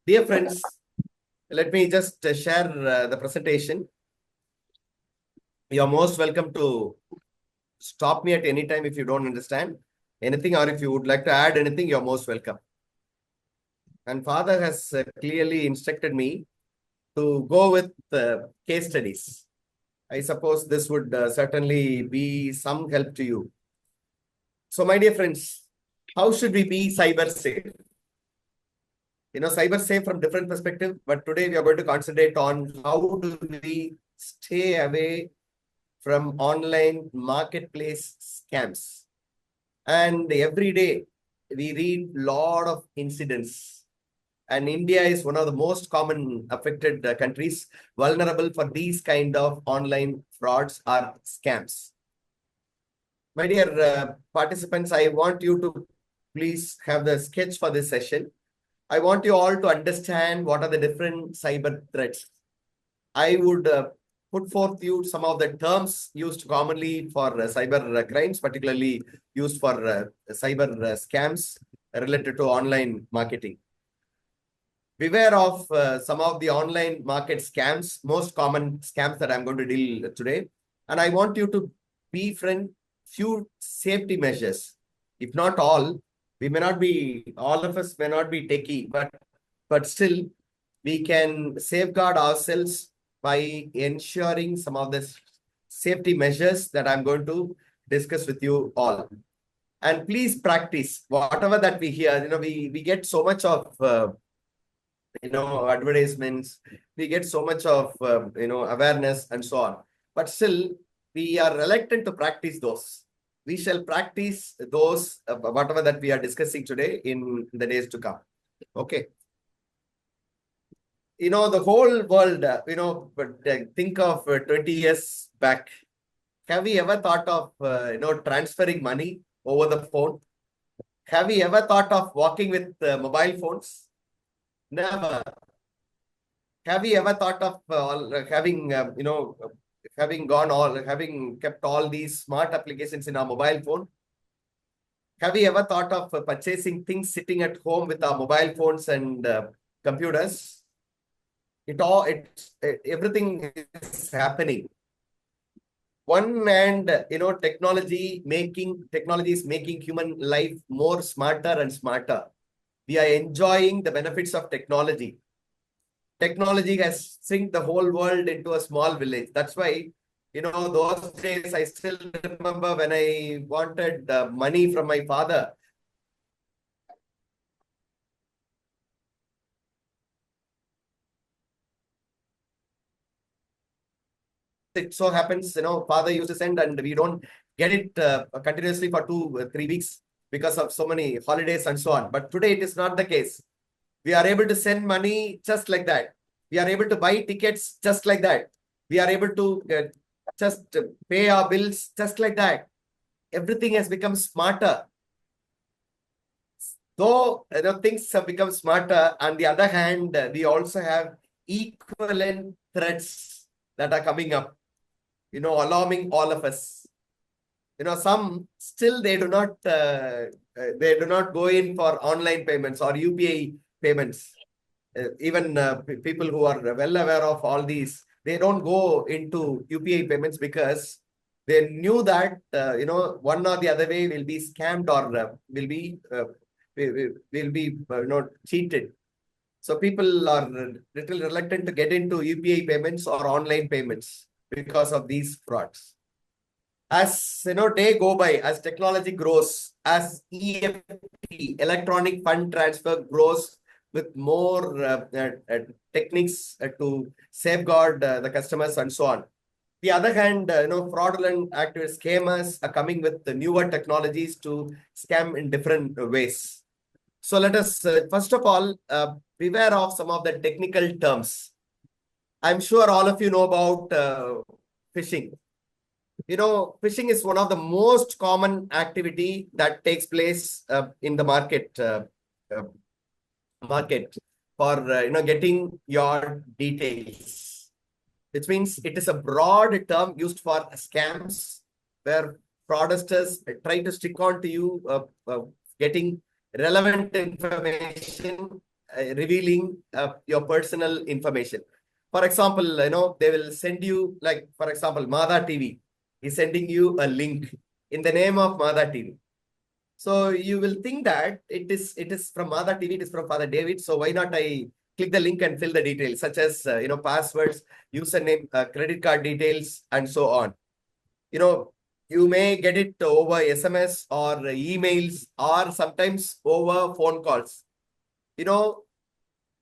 Dear friends, let me just share the presentation. You're most welcome to stop me at any time if you don't understand anything, or if you would like to add anything, you're most welcome. And Father has clearly instructed me to go with case studies. I suppose this would certainly be some help to you. So, my dear friends, how should we be cyber safe? Cyber safe from different perspective, but today we are going to concentrate on how do we stay away from online marketplace scams. And every day we read a lot of incidents. And India is one of the most common affected countries vulnerable for these kind of online frauds or scams. My dear participants, I want you to please have the sketch for this session. I want you all to understand what are the different cyber threats. I would put forth you some of the terms used commonly for cyber crimes, particularly used for cyber scams related to online marketing. Beware of some of the online market scams, most common scams that I'm going to deal today. And I want you to befriend few safety measures. If not all, all of us may not be techie, but still we can safeguard ourselves by ensuring some of the safety measures that I'm going to discuss with you all. And please practice whatever that we hear. We get so much of advertisements, we get so much of awareness and so on, but still we are reluctant to practice those. We shall practice those whatever that we are discussing today in the days to come. Okay. The whole world, think of 20 years back. Have we ever thought of transferring money over the phone? Have we ever thought of walking with mobile phones? Never. Have you ever thought of having kept all these smart applications in our mobile phone? Have you ever thought of purchasing things sitting at home with our mobile phones and computers? Everything is happening. One hand, technology is making human life more smarter and smarter. We are enjoying the benefits of technology. Technology has synced the whole world into a small village. That's why, those days I still remember when I wanted money from my father. It so happens, father used to send and we don't get it continuously for 2-3 weeks because of so many holidays and so on. But today it is not the case. We are able to send money just like that. We are able to buy tickets just like that. We are able to just pay our bills just like that. Everything has become smarter. Though things have become smarter, on the other hand, we also have equivalent threats that are coming up, alarming all of us. Some still they do not go in for online payments or UPI payments. Even people who are well aware of all these, they don't go into UPI payments because they knew that one or the other way will be scammed or will be cheated. So people are little reluctant to get into UPI payments or online payments because of these frauds. As day go by, as technology grows, as EFT, electronic fund transfer, grows with more techniques to safeguard the customers and so on. The other hand, fraudulent activists, scammers are coming with the newer technologies to scam in different ways. So let us first of all beware of some of the technical terms. I'm sure all of you know about phishing. Phishing is one of the most common activity that takes place in the market for getting your details. Which means it is a broad term used for scams where fraudsters try to stick on to you, getting relevant information revealing your personal information. For example, they will send you, like, for example, Mada TV is sending you a link in the name of Mada TV. So you will think that it is from Mada TV, it is from Father David. So why not I click the link and fill the details, such as passwords, username, credit card details, and so on. You may get it over SMS or emails, or sometimes over phone calls.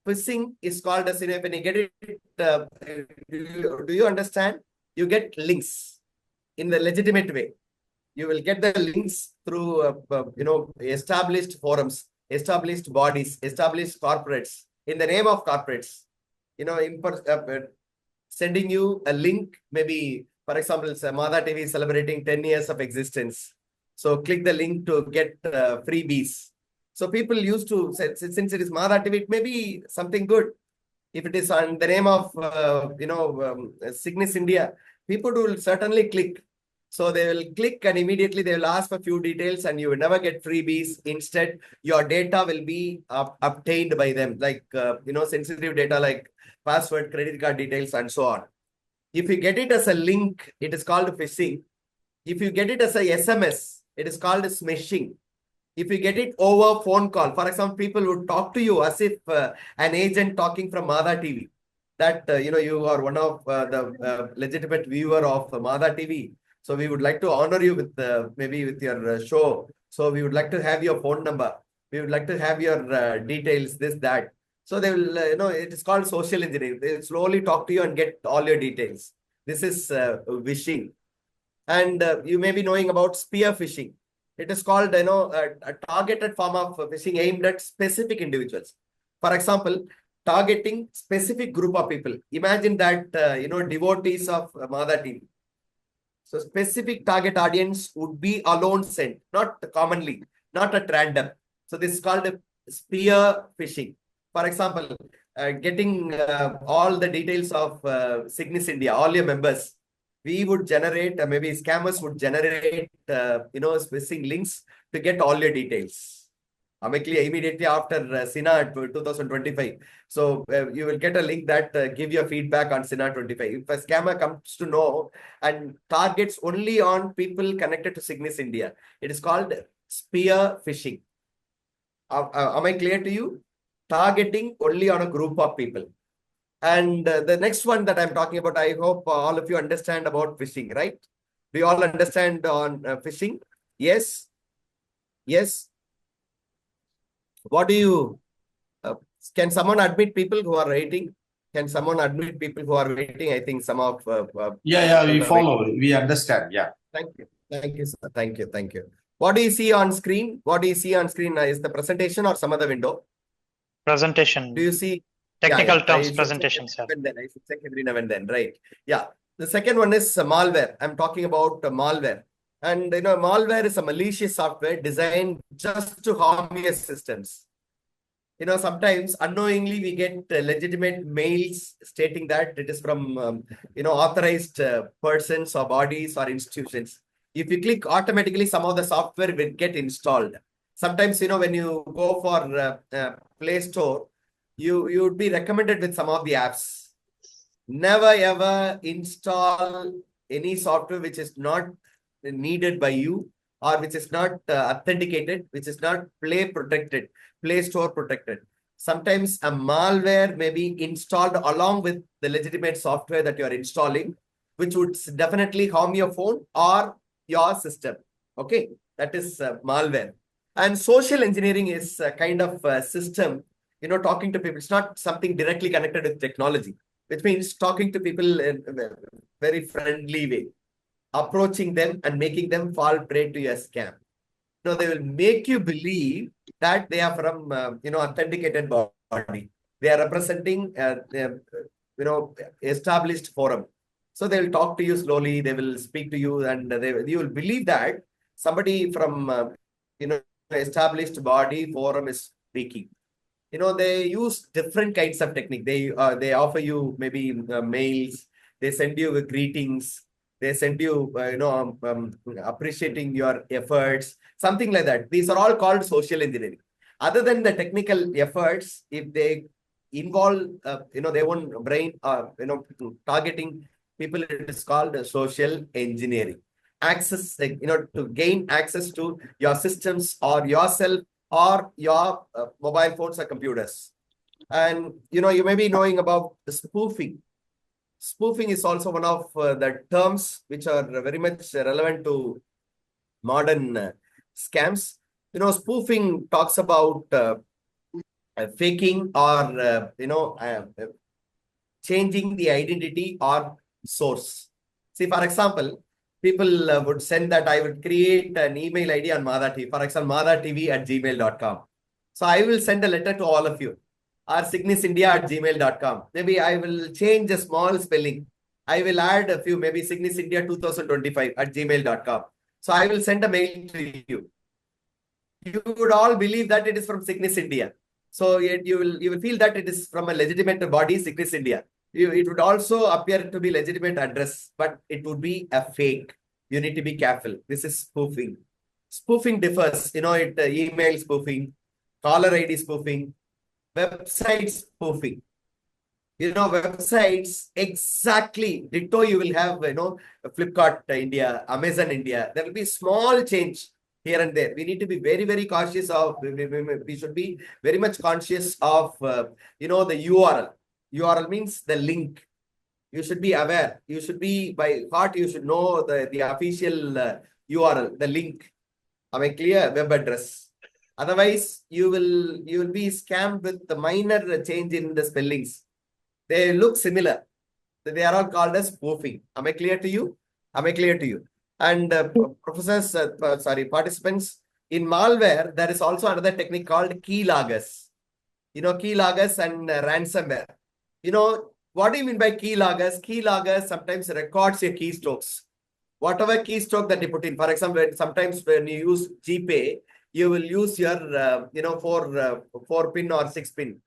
Phishing is called as, when you get it, do you understand? You get links in the legitimate way. You will get the links through, established forums, established bodies, established corporates, in the name of corporates, sending you a link, maybe, for example, Mada TV is celebrating 10 years of existence. So click the link to get freebies. So people used to, since it is Mada TV, it may be something good. If it is on the name of, Signis India, people will certainly click. So they will click and immediately they will ask for a few details and you will never get freebies. Instead, your data will be obtained by them, like, sensitive data like password, credit card details, and so on. If you get it as a link, it is called phishing. If you get it as a SMS, it is called smishing. If you get it over phone call, for example, people would talk to you as if an agent talking from Mada TV, that, you are one of the legitimate viewer of Mada TV. So we would like to honor you with maybe with your show. So we would like to have your phone number. We would like to have your details, this, that. So they will, it is called social engineering. They will slowly talk to you and get all your details. This is phishing. And you may be knowing about spear phishing. It is called, a targeted form of phishing aimed at specific individuals. For example, targeting specific group of people. Imagine that, devotees of Mada TV. So specific target audience would be alone sent, not commonly, not at random. So this is called a spear phishing. For example, getting all the details of Signis India, all your members, we would generate, maybe scammers would generate, phishing links to get all your details. Immediately after SINA 2025. So you will get a link that give your feedback on SINA 25. If a scammer comes to know and targets only on people connected to Signis India, it is called spear phishing. Am I clear to you? Targeting only on a group of people. And the next one that I'm talking about, I hope all of you understand about phishing, right? Do you all understand on phishing? Yes? Yes? What do you, can someone admit people who are waiting? Can someone admit people who are waiting? I think some of we follow. We understand. Yeah. Thank you. Thank you, sir. Thank you. Thank you. What do you see on screen? What do you see on screen? Is the presentation or some other window? Presentation. Do you see? Technical terms presentation, sir. I should check every now and then, right? Yeah. The second one is malware. I'm talking about malware. And malware is a malicious software designed just to harm your systems. Sometimes unknowingly we get legitimate mails stating that it is from, authorized persons or bodies or institutions. If you click, automatically some of the software will get installed. Sometimes, when you go for Play Store, you would be recommended with some of the apps. Never ever install any software which is not needed by you, or which is not authenticated, which is not Play Store protected. Sometimes a malware may be installed along with the legitimate software that you are installing, which would definitely harm your phone or your system. Okay, that is malware. And social engineering is a kind of system, talking to people. It's not something directly connected with technology, which means talking to people in a very friendly way, approaching them and making them fall prey to your scam. They will make you believe that they are from, authenticated body. They are representing, established forum. So they will talk to you slowly. They will speak to you, and you will believe that somebody from, established body forum is speaking. They use different kinds of technique. They offer you maybe mails. They send you greetings. They send you, appreciating your efforts, something like that. These are all called social engineering. Other than the technical efforts, if they involve, their own brain or, targeting people, it is called social engineering. Access, to gain access to your systems or yourself or your mobile phones or computers. And, you may be knowing about the spoofing. Spoofing is also one of the terms which are very much relevant to modern scams. Spoofing talks about faking or, changing the identity or source. See, for example, people would send that I would create an email ID on Madha TV, for example, madhatv@gmail.com. So I will send a letter to all of you, or signisindia@gmail.com. Maybe I will change a small spelling. I will add a few, maybe signisindia 2025@gmail.com. So I will send a mail to you. You would all believe that it is from Signis India. So you will feel that it is from a legitimate body, Signis India. It would also appear to be legitimate address, but it would be a fake. You need to be careful. This is spoofing. Spoofing differs. Email spoofing, caller ID spoofing, website spoofing. Websites exactly ditto. You will have, Flipkart India, Amazon India. There will be small change here and there. We need to be very, very cautious of, we should be very much conscious of, the URL. URL means the link. You should be aware. You should be, by heart, you should know the official URL, the link. Am I clear? Web address. Otherwise, you will be scammed with the minor change in the spellings. They look similar. They are all called as spoofing. Am I clear to you? Am I clear to you? And participants, in malware, there is also another technique called keyloggers. Keyloggers and ransomware. What do you mean by keyloggers? Keyloggers sometimes records your keystrokes. Whatever keystroke that you put in. For example, sometimes when you use GPay, you will use your, 4-pin or 6-pin.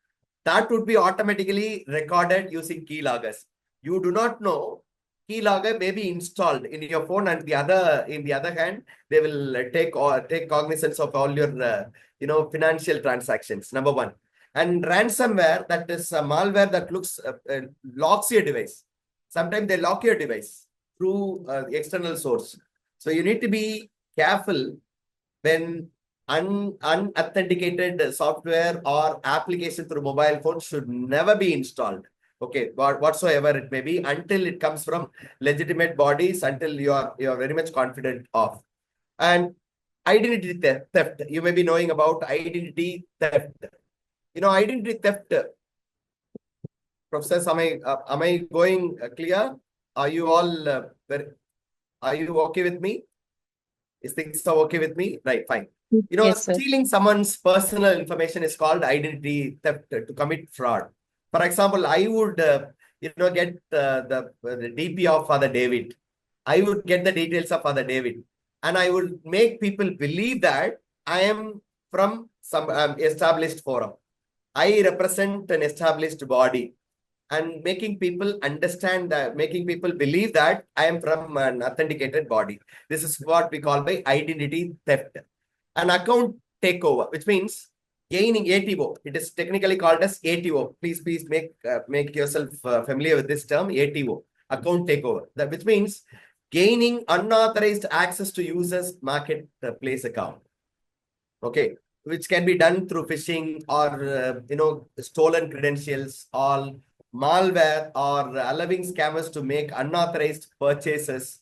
That would be automatically recorded using keyloggers. You do not know. Keylogger may be installed in your phone, and in the other hand, they will take cognizance of all your financial transactions. Number one. And ransomware, that is a malware that locks your device. Sometimes they lock your device through external source. So you need to be careful when unauthenticated software or application through mobile phone should never be installed. Okay, whatsoever it may be, until it comes from legitimate bodies, until you are very much confident of. And identity theft. You may be knowing about identity theft. Identity theft. Professors, am I going clear? Are you all are you okay with me? Is things are okay with me? Right, fine. Yes, sir. Stealing someone's personal information is called identity theft, to commit fraud. For example, I would, get the DP of Father David. I would get the details of Father David, and I would make people believe that I am from some established forum. I represent an established body, and making people understand that, making people believe that I am from an authenticated body. This is what we call by identity theft. An account takeover, which means gaining ATO. It is technically called as ATO. Please make yourself familiar with this term, ATO, account takeover. Which means gaining unauthorized access to users' marketplace account. Okay, which can be done through phishing or stolen credentials, or malware, or allowing scammers to make unauthorized purchases,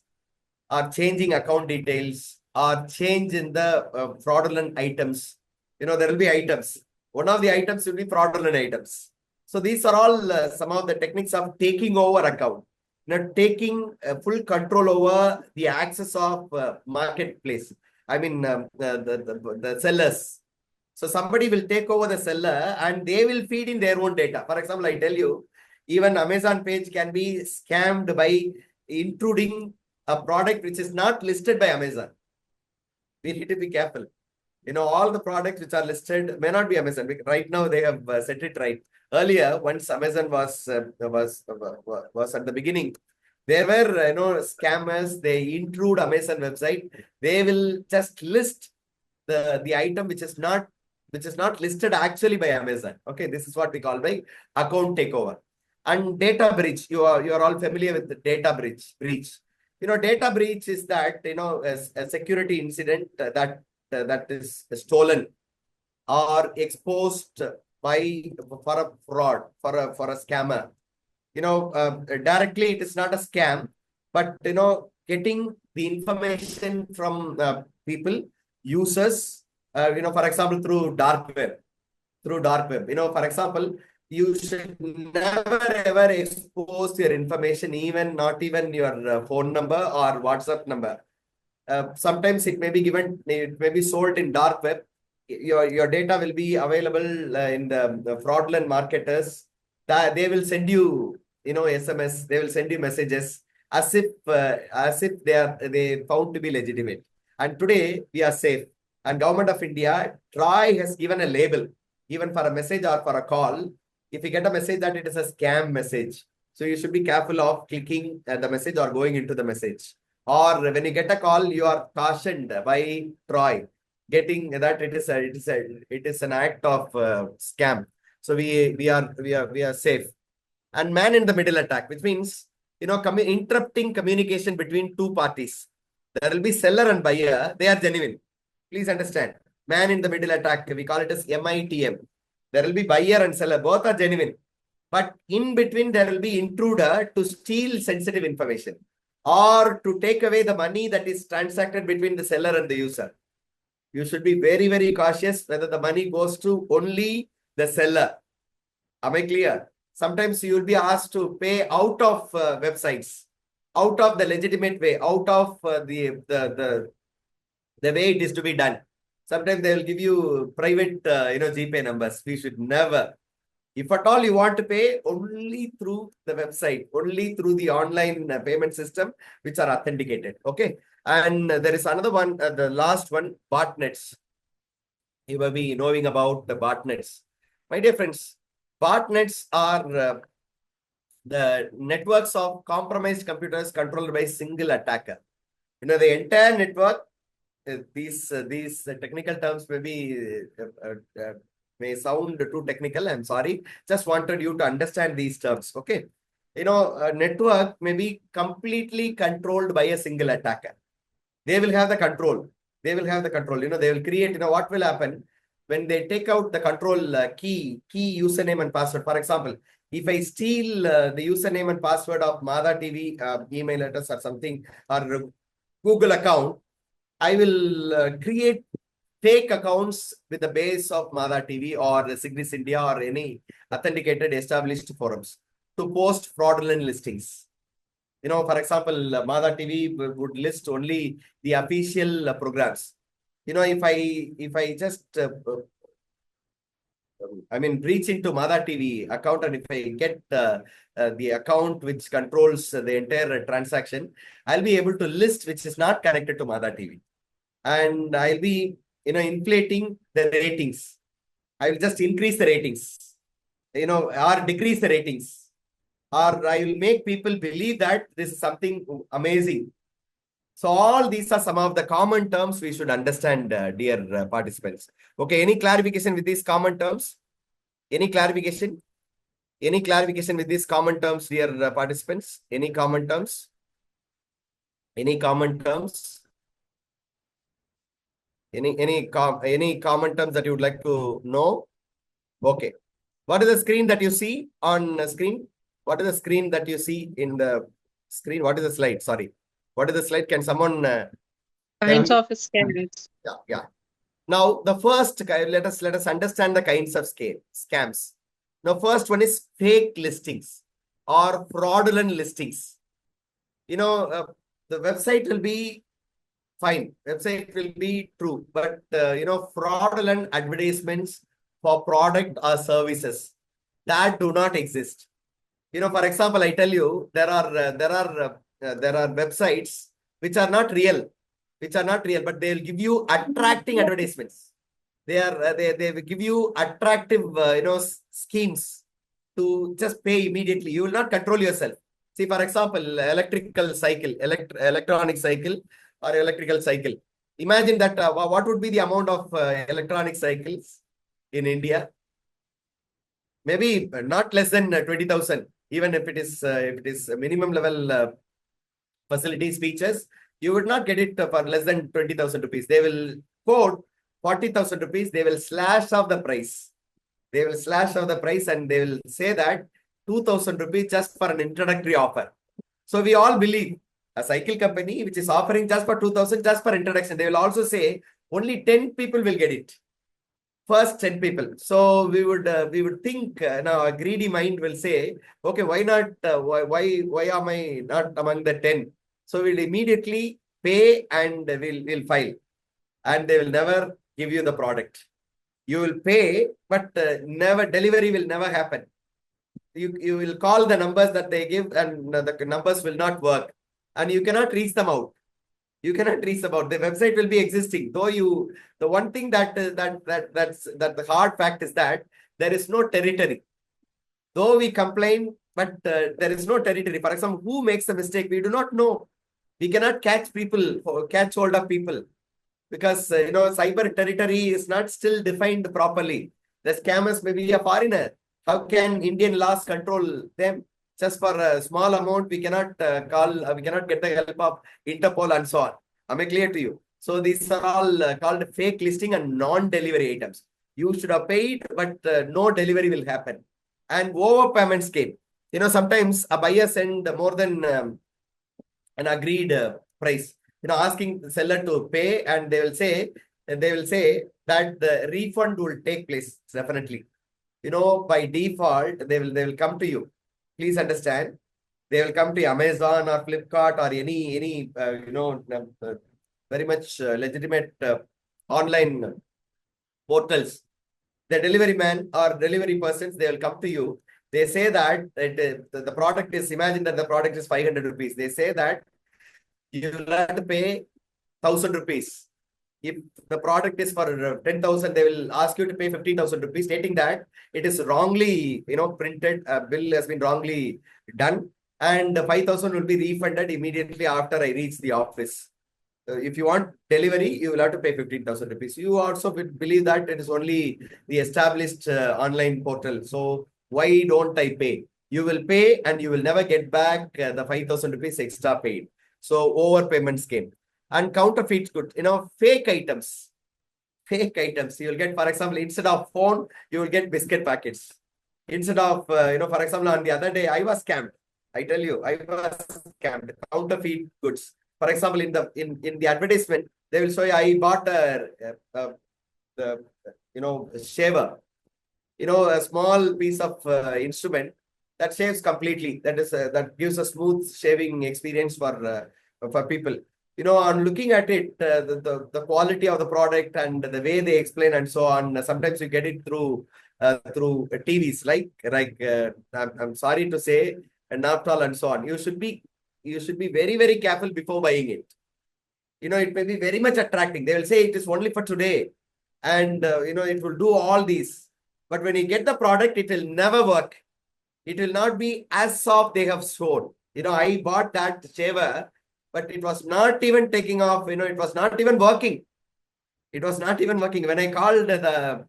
or changing account details, or change in the fraudulent items. There will be items. One of the items will be fraudulent items. So these are all some of the techniques of taking over account. Taking full control over the access of marketplace. I mean, the sellers. So somebody will take over the seller and they will feed in their own data. For example, I tell you, even Amazon page can be scammed by intruding a product which is not listed by Amazon. We need to be careful. All the products which are listed may not be Amazon. Right now, they have set it right. Earlier, once Amazon was at the beginning, there were scammers. They intrude Amazon website. They will just list the item which is not which is not listed actually by Amazon. Okay, this is what we call by account takeover. And data breach, you are all familiar with the data breach. Data breach is that, a security incident that is stolen or exposed for a fraud, for a scammer. Directly it is not a scam, but getting the information from people, users, for example, through dark web. For example, you should never ever expose your information, not even your phone number or WhatsApp number. Sometimes it may be sold in dark web. Your data will be available in the fraudulent marketers. They will send you, SMS. They will send you messages as if they found to be legitimate. And today we are safe. And Government of India, TRI has given a label, even for a message or for a call. If you get a message that it is a scam message, so you should be careful of clicking the message or going into the message. Or when you get a call, you are cautioned by TRI, getting that it is an act of scam. So we are safe. And man in the middle attack, which means interrupting communication between two parties. There will be seller and buyer. They are genuine. Please understand. Man in the middle attack, we call it as MITM. There will be buyer and seller. Both are genuine. But in between, there will be intruder to steal sensitive information or to take away the money that is transacted between the seller and the user. You should be very, very cautious whether the money goes to only the seller. Am I clear? Sometimes you will be asked to pay out of websites, out of the legitimate way, out of the way it is to be done. Sometimes they will give you private, GPay numbers. We should never. If at all you want to pay, only through the website, only through the online payment system, which are authenticated. Okay. And there is another one, the last one, botnets. You may be knowing about the botnets. My dear friends, botnets are the networks of compromised computers controlled by a single attacker. The entire network, these technical terms may sound too technical. I'm sorry. Just wanted you to understand these terms. Okay. A network may be completely controlled by a single attacker. They will have the control. They will create, what will happen when they take out the control key username and password. For example, if I steal the username and password of Mada TV email address or something, or Google account, I will create fake accounts with the base of Mada TV or Signis India or any authenticated established forums to post fraudulent listings. For example, Mada TV would list only the official programs. If I just reach into Mada TV account, and if I get the account which controls the entire transaction, I'll be able to list which is not connected to Mada TV. And I'll be, inflating the ratings. I will just increase the ratings, or decrease the ratings. Or I will make people believe that this is something amazing. So all these are some of the common terms we should understand, dear participants. Okay, any clarification with these common terms? Any clarification? Any clarification with these common terms, dear participants? Any common terms? Any common terms? Any common terms that you would like to know? Okay. What is the screen that you see on the screen? What is the screen that you see in the screen? What is the slide? Sorry. What is the slide? Can someone Kinds of scams. Yeah. Now, the first, let us understand the kinds of scams. Now, first one is fake listings or fraudulent listings. The website will be fine. Website will be true, but fraudulent advertisements for product or services that do not exist. For example, I tell you, there are websites which are not real, but they'll give you attracting advertisements. They will give you attractive, schemes to just pay immediately. You will not control yourself. See, for example, electronic cycle or electrical cycle. Imagine that what would be the amount of electronic cycles in India? Maybe not less than 20,000. Even if it is a minimum level facilities features, you would not get it for less than 20,000 rupees. They will quote 40,000 rupees. They will slash off the price. They will slash off the price and they will say that 2,000 rupees just for an introductory offer. So we all believe a cycle company which is offering just for 2,000 just for introduction. They will also say only 10 people will get it. First 10 people. So we would think now a greedy mind will say, okay, why not? Why am I not among the 10? So we'll immediately pay and we'll file, and they will never give you the product. You will pay, but never delivery will never happen. You will call the numbers that they give, and the numbers will not work, and you cannot reach them out. You cannot reach them out. The website will be existing. Though the one thing that the hard fact is that there is no territory. Though we complain, but there is no territory. For example, who makes the mistake? We do not know. We cannot catch hold of people, because cyber territory is not still defined properly. The scammers may be a foreigner. How can Indian laws control them? Just for a small amount, we cannot we cannot get the help of Interpol and so on. Am I clear to you? So these are all called fake listing and non-delivery items. You should have paid, but no delivery will happen. And overpayment scheme. Sometimes a buyer send more than an agreed price. Asking the seller to pay, and they will say that the refund will take place definitely. By default, they will come to you. Please understand, they will come to Amazon or Flipkart or any very much legitimate online portals. The delivery man or delivery persons, they will come to you. They say that the product is, imagine that the product is 500 rupees. They say that you will have to pay 1,000 rupees. If the product is for 10,000, they will ask you to pay 15,000 rupees, stating that it is wrongly, printed, a bill has been wrongly done, and 5,000 will be refunded immediately after I reach the office. If you want delivery, you will have to pay 15,000 rupees. You also believe that it is only the established online portal. So why don't I pay? You will pay and you will never get back the 5,000 rupees extra paid. So overpayment scheme. And counterfeit goods, fake items. Fake items. You will get, for example, instead of phone, you will get biscuit packets. Instead of, for example, on the other day, I was scammed. I tell you, I was scammed. Counterfeit goods. For example, in the advertisement, they will show you, I bought a shaver. A small piece of instrument that shaves completely. That gives a smooth shaving experience for people. On looking at it, the quality of the product and the way they explain and so on. Sometimes you get it through TVs, I'm sorry to say, and Naptol and so on. You should be very, very careful before buying it. It may be very much attracting. They will say it is only for today, and it will do all these. But when you get the product, it will never work. It will not be as soft they have shown. I bought that shaver, but it was not even taking off. It was not even working. It was not even working. When I called the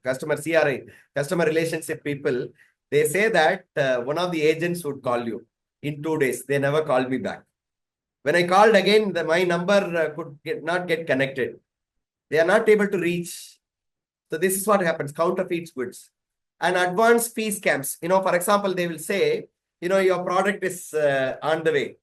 customer CRA, customer relationship people, they say that one of the agents would call you in 2 days. They never called me back. When I called again, my number could not get connected. They are not able to reach. So this is what happens, counterfeit goods. And advance fee scams. For example, they will say, your product is on the way.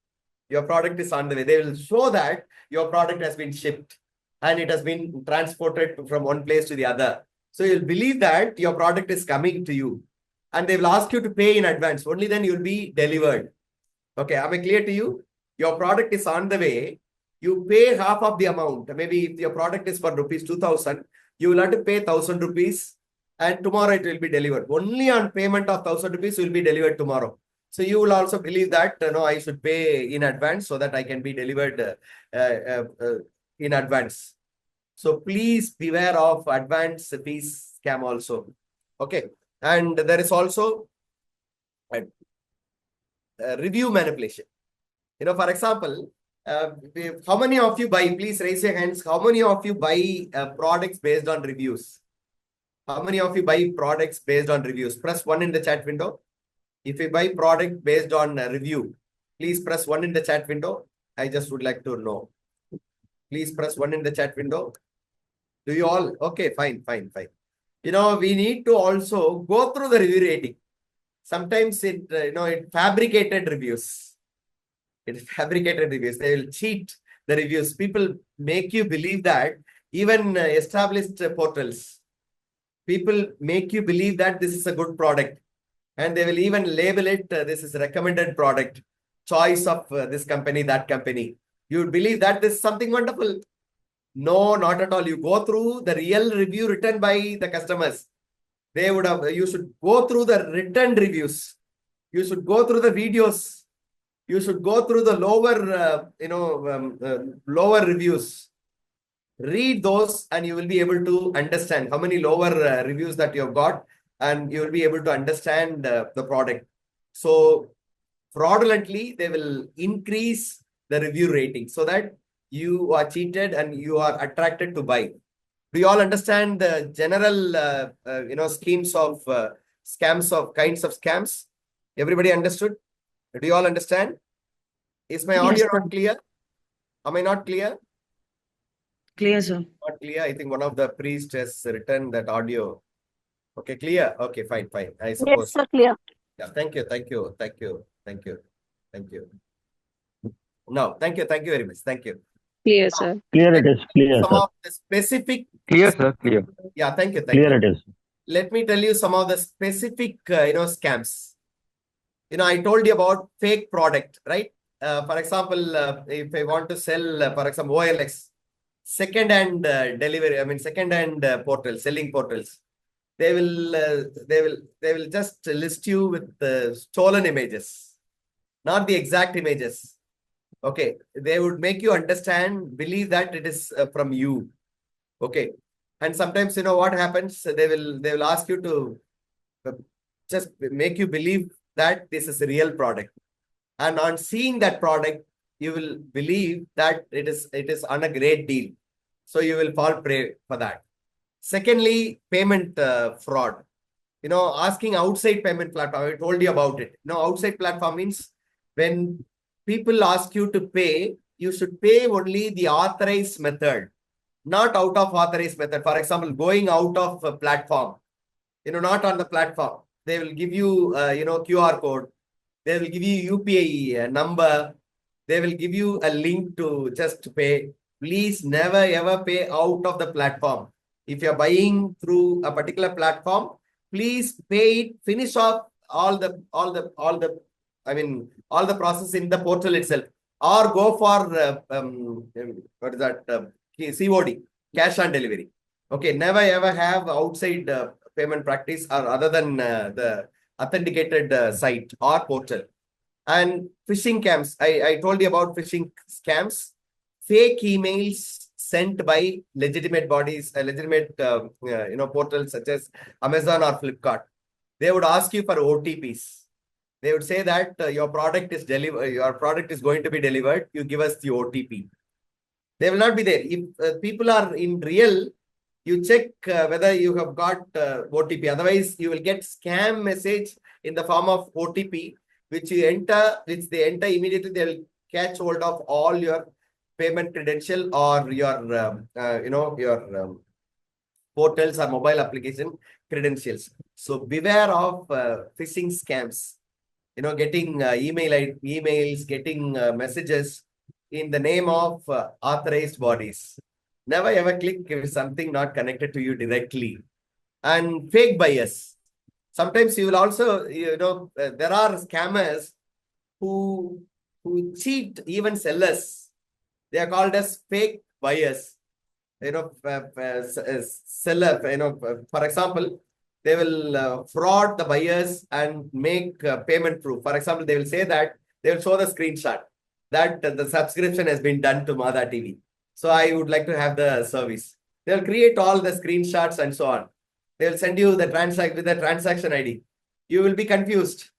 Your product is on the way. They will show that your product has been shipped and it has been transported from one place to the other. So you'll believe that your product is coming to you. And they will ask you to pay in advance. Only then you'll be delivered. Okay, am I clear to you? Your product is on the way. You pay half of the amount. Maybe if your product is for rupees 2,000, you will have to pay 1,000 rupees and tomorrow it will be delivered. Only on payment of 1,000 rupees will be delivered tomorrow. So you will also believe that, I should pay in advance so that I can be delivered in advance. So please beware of advance fees scam also. Okay. And there is also review manipulation. For example, how many of you buy? Please raise your hands. How many of you buy products based on reviews? How many of you buy products based on reviews? Press 1 in the chat window. If you buy product based on review, please press 1 in the chat window. I just would like to know. Please press 1 in the chat window. Do you all? Okay, fine. We need to also go through the review rating. Sometimes it fabricated reviews. It's fabricated reviews. They will cheat the reviews. People make you believe that even established portals, people make you believe that this is a good product. And they will even label it, this is a recommended product, choice of this company, that company. You would believe that this is something wonderful. No, not at all. You go through the real review written by the customers. You should go through the written reviews. You should go through the videos. You should go through the lower reviews. Read those and you will be able to understand how many lower reviews that you have got, and you will be able to understand the product. So fraudulently, they will increase the review rating so that you are cheated and you are attracted to buy. Do you all understand the general, schemes of scams, kinds of scams? Everybody understood? Do you all understand? Is my audio not clear? Am I not clear? Clear, sir. Not clear. I think one of the priests has written that audio. Okay, clear. Okay, fine. I suppose. Yes, sir, clear. Yeah, thank you. No, thank you very much. Thank you. Clear, sir. Clear it is. Clear, Some sir. of the specific. Clear, sir. Clear. Yeah, thank you. Clear it is. Let me tell you some of the specific, scams. I told you about fake product, right? For example, if I want to sell, for example, OLX, second-hand delivery, second-hand selling portals, they will just list you with stolen images, not the exact images. Okay, they would make you believe that it is from you. Okay, and sometimes what happens? They will ask you to just make you believe that this is a real product, and on seeing that product, you will believe that it is on a great deal. So you will fall prey for that. Secondly, payment fraud. Asking outside payment platform. I told you about it. Outside platform means when people ask you to pay, you should pay only the authorized method, not out of authorized method. For example, going out of a platform, not on the platform. They will give you, QR code. They will give you UPI number. They will give you a link to just pay. Please never ever pay out of the platform. If you're buying through a particular platform, please pay it, finish off all the process in the portal itself, or go for COD, cash on delivery. Okay, never ever have outside payment practice or other than the authenticated site or portal. And phishing scams. I told you about phishing scams. Fake emails sent by legitimate bodies, portals such as Amazon or Flipkart. They would ask you for OTPs. They would say that your product is going to be delivered. You give us the OTP. They will not be there. If people are in real, you check whether you have got OTP. Otherwise, you will get scam message in the form of OTP, which they enter immediately. They will catch hold of all your payment credential or your portals or mobile application credentials. So beware of phishing scams. Getting emails, getting messages in the name of authorized bodies. Never ever click if something not connected to you directly. And fake buyers. Sometimes you will also, there are scammers who cheat even sellers. They are called as fake buyers. Seller, for example, they will fraud the buyers and make payment proof. For example, they will say that they will show the screenshot that the subscription has been done to Mother TV. So I would like to have the service. They will create all the screenshots and so on. They will send you the with the transaction ID. You will be confused.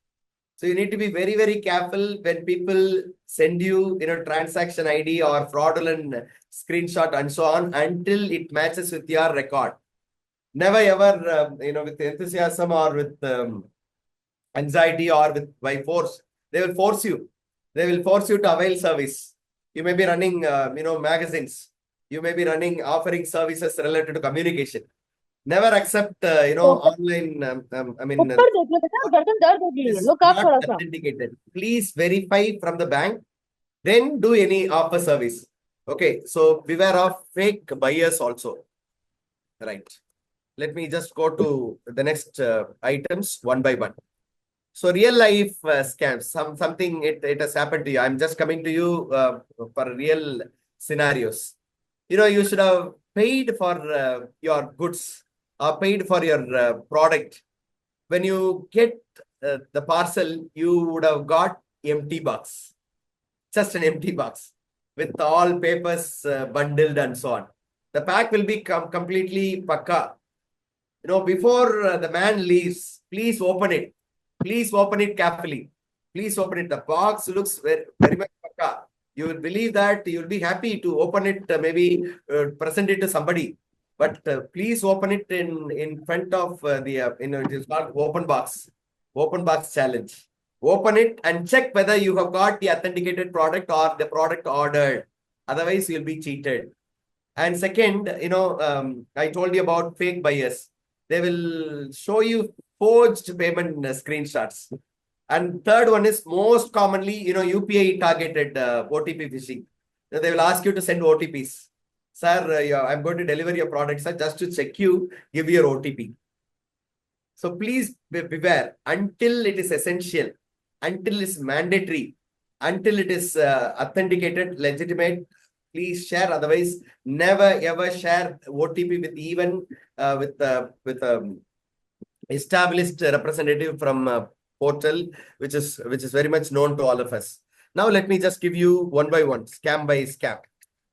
So you need to be very, very careful when people send you, transaction ID or fraudulent screenshot and so on until it matches with your record. Never ever, with enthusiasm or with anxiety or by force. They will force you. They will force you to avail service. You may be running, magazines. You may be offering services related to communication. Never accept, online, is not authenticated. Please verify from the bank, then do any offer service. Okay, so beware of fake buyers also. Right. Let me just go to the next items one by one. So real life scams, something it has happened to you. I'm just coming to you for real scenarios. You should have paid for your goods or paid for your product. When you get the parcel, you would have got empty box, just an empty box with all papers bundled and so on. The pack will be completely pakka. Before the man leaves, please open it. Please open it carefully. Please open it. The box looks very, very much pakka. You will believe that you will be happy to open it, maybe present it to somebody. But please open it in front of it is called open box challenge. Open it and check whether you have got the authenticated product or the product ordered. Otherwise, you'll be cheated. And second, I told you about fake buyers. They will show you forged payment screenshots. And third one is most commonly, UPI targeted OTP phishing. They will ask you to send OTPs. Sir, I'm going to deliver your product, sir. Just to check you, give your OTP. So please beware until it is essential, until it's mandatory, until it is authenticated, legitimate. Please share. Otherwise, never ever share OTP with even with established representative from portal, which is very much known to all of us. Now let me just give you one by one, scam by scam.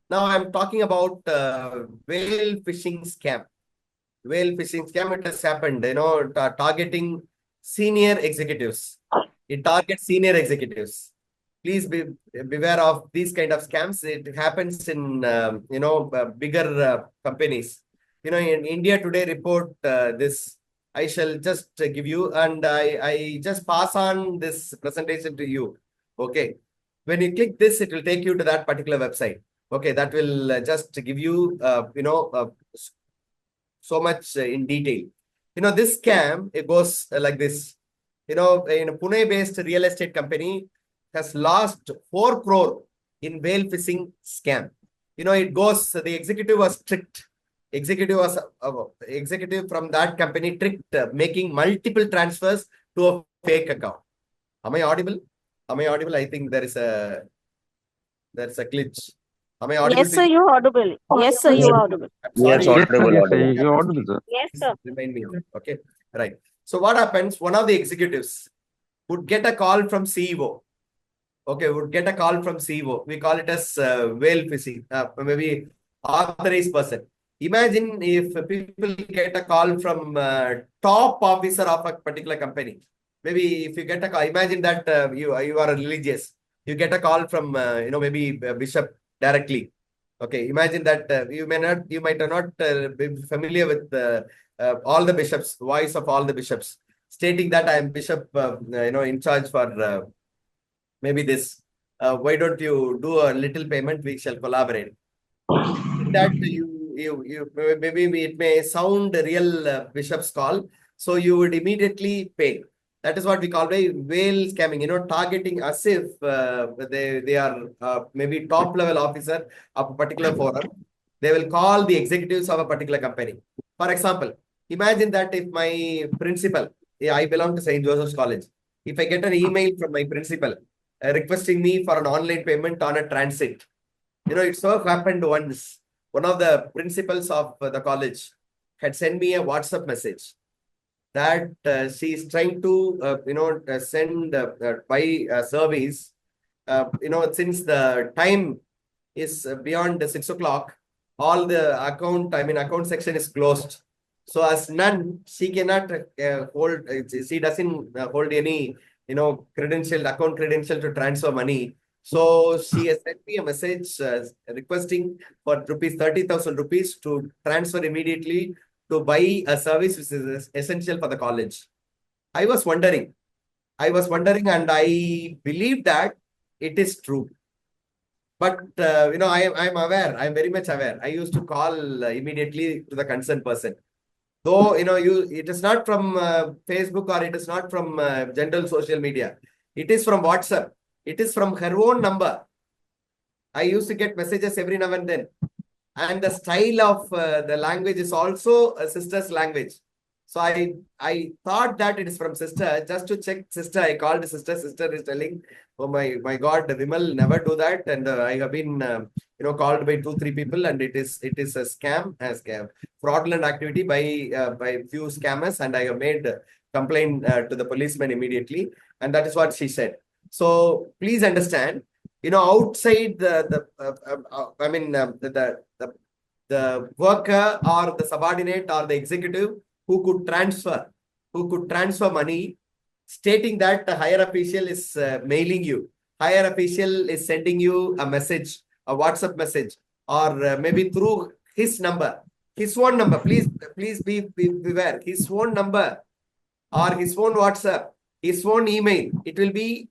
Now I'm talking about whale phishing scam. Whale phishing scam, it has happened, targeting senior executives. It targets senior executives. Please beware of these kind of scams. It happens in, bigger companies. In India Today report this. I shall just give you, and I just pass on this presentation to you. Okay. When you click this, it will take you to that particular website. Okay, that will just give you, so much in detail. This scam, it goes like this. In a Pune-based real estate company has lost 4 crore in whale phishing scam. It goes, the executive was tricked. Executive from that company tricked, making multiple transfers to a fake account. Am I audible? I think there's a glitch. Am I audible? Yes, sir, you're audible. Yes, sir, you're audible. Yes, Sorry. audible. You're audible, sir. Yes, sir. Remind me. Okay. Right. So what happens? One of the executives would get a call from CEO. Okay, would get a call from CEO. We call it as whale phishing, maybe authorized person. Imagine if people get a call from top officer of a particular company. Maybe if you get a call, imagine that you are religious. You get a call from maybe bishop directly. Okay, imagine that you might not be familiar with all the bishops, voice of all the bishops, stating that I am bishop, in charge for maybe this. Why don't you do a little payment? We shall collaborate. That maybe it may sound a real bishop's call, so you would immediately pay. That is what we call by whale scamming. Targeting as if they are maybe top level officer of a particular forum. They will call the executives of a particular company. For example, imagine that if my principal, I belong to St. Joseph's College. If I get an email from my principal requesting me for an online payment on a transit, it so happened once. One of the principals of the college had sent me a WhatsApp message that she is trying to, send by service, since the time is beyond 6 o'clock, all the account section is closed. So as none, she cannot hold, she doesn't hold any account credential to transfer money. So she has sent me a message requesting for rupees 30,000 rupees to transfer immediately to buy a service which is essential for the college. I was wondering, and I believe that it is true. But I'm aware. I'm very much aware. I used to call immediately to the concerned person. Though it is not from Facebook, or it is not from general social media. It is from WhatsApp. It is from her own number. I used to get messages every now and then. And the style of the language is also a sister's language. So I thought that it is from sister. Just to check sister, I called sister. Sister is telling, oh my God, Vimal, never do that. And I have been called by 2-3 people, and it is a scam, fraudulent activity by few scammers, and I have made complaint to the policeman immediately. And that is what she said. So please understand, outside the worker or the subordinate or the executive who could transfer money, stating that the higher official is mailing you, higher official is sending you a message, a WhatsApp message, or maybe through his number, his phone number. Please beware. His phone number or his phone WhatsApp, his phone email. It will be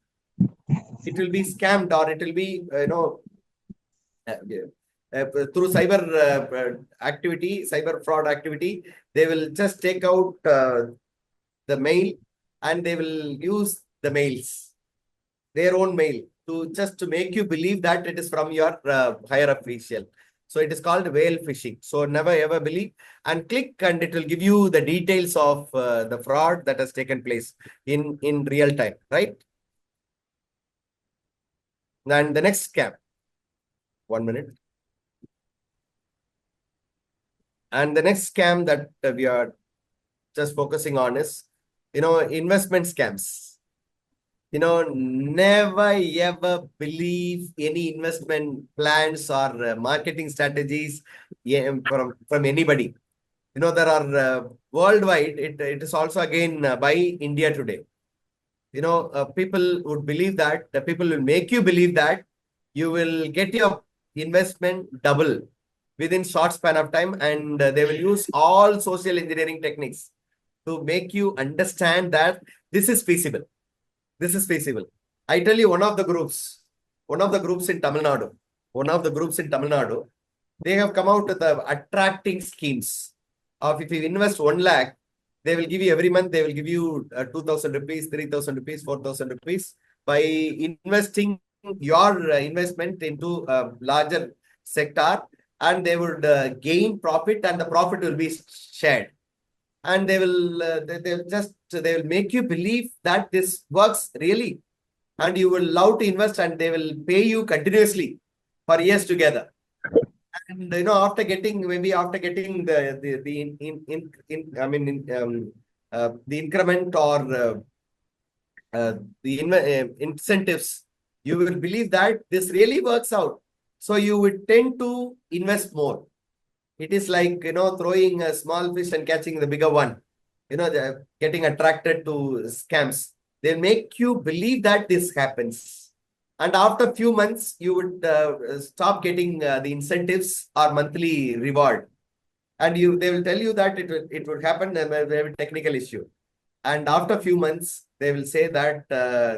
scammed, or it will be through cyber fraud activity. They will just take out the mail, and they will use the mails, their own mail, to make you believe that it is from your higher official. So it is called whale phishing. So never ever believe, and click, and it will give you the details of the fraud that has taken place in real time, right? And the next scam. 1 minute. And the next scam that we are just focusing on is, investment scams. Never ever believe any investment plans or marketing strategies from anybody. There are worldwide. It is also again by India today. People would believe that, people will make you believe that you will get your investment double within short span of time, and they will use all social engineering techniques to make you understand that this is feasible. This is feasible. I tell you, one of the groups in Tamil Nadu, they have come out with the attracting schemes of, if you invest 1 lakh, they will give you every month, they will give you 2,000 rupees, 3,000 rupees, 4,000 rupees by investing your investment into a larger sector, and they would gain profit, and the profit will be shared. And they will make you believe that this works really, and you will love to invest, and they will pay you continuously for years together. And after getting the increment or the incentives, you will believe that this really works out. So you would tend to invest more. It is like, throwing a small fish and catching the bigger one. Getting attracted to scams. They make you believe that this happens. And after a few months, you would stop getting the incentives or monthly reward. And they will tell you that it would happen, they have a technical issue. And after a few months, they will say that